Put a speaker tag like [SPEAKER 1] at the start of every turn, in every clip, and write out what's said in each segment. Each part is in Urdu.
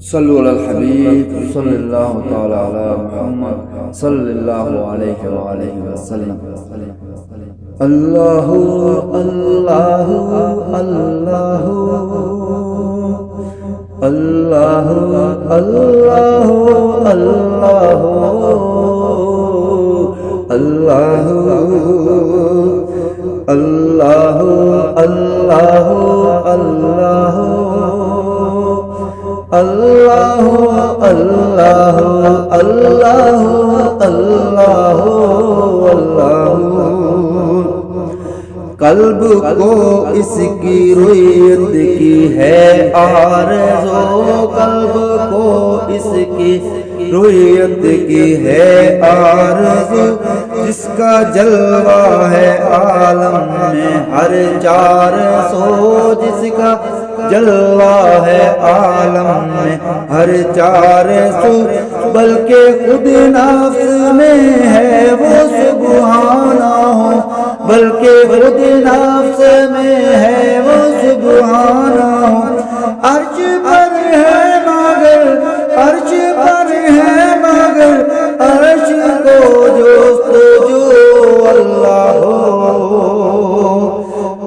[SPEAKER 1] صلوا على الحبيب صلى الله تعالى على محمد صلى الله عليه وآله وسلم. الله الله الله الله الله الله الله الله الله الله اللہ اللہ اللہ اللہ اللہ. قلب کو اس کی رویت کی ہے آرزو، قلب کو اس کی رویت کی ہے آرزو، جس کا جلوہ ہے عالم میں ہر چار سو، جس کا جلوہ ہے عالم میں ہر چار سو، بلکہ خود نفس میں ہے وہ سبحانہ ہو، بلکہ خود نفس میں ہے وہ سبحانہ ہو. عرش پر ہے مگر عرش پر ہے مگر عرش کو جستجو اللہ ہو،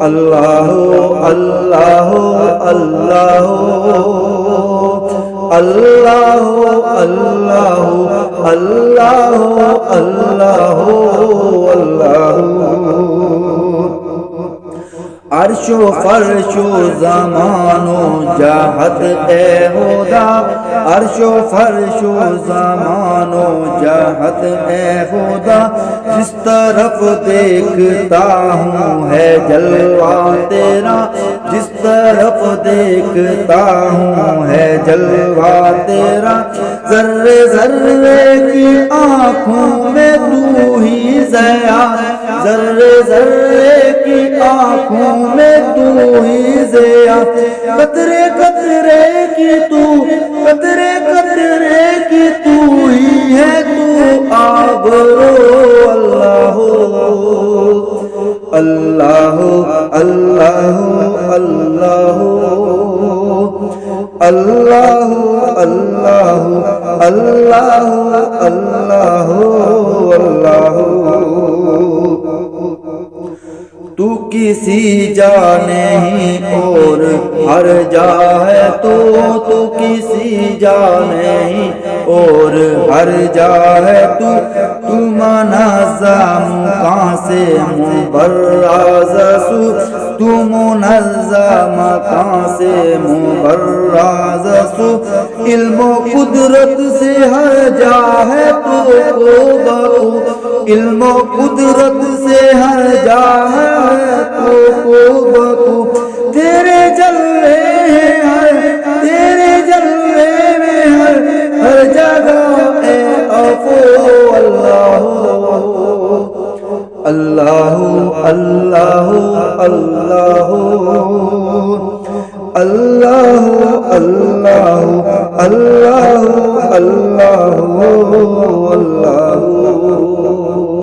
[SPEAKER 1] اللہ اللہ اللہ اللہ اللہ اللہ اللہ اللہ. عرش و فرش و زمان و جہت اے خدا، عرش و فرش و زمان و جہت اے خدا، جس طرف دیکھتا ہوں ہے جلوہ تیرا، جس طرف دیکھتا ہوں ہے جلوہ تیرا، ذرے ذرے کی آنکھوں میں تو ہی ضیا، ذرے ذرے کی آنکھوں میں تو ہی ضیا، قطرے قطرے کی تو، قطرے قطرے کی تو ہی ہے تو آبرو. اللہ اللہ اللہ اللہ اللہ اللہ اللہ اللہ اللہ. تو کسی جا نہیں اور ہر جا ہے تو کسی جا نہیں اور ہر جا ہے تو منظم کہاں سے مبرز سو، تو منظم کہاں سے مبرز سو، علم و قدرت سے ہر جا ہے تو بکو، علم و قدرت سے ہر جا ہے تو بکو، تیرے جلوے ہیں تیرے جلوے میں ہر جگہ اے افو. اللہ اللہ اللہ اللہ اللہ اللہ اللہ اللہ اللہ.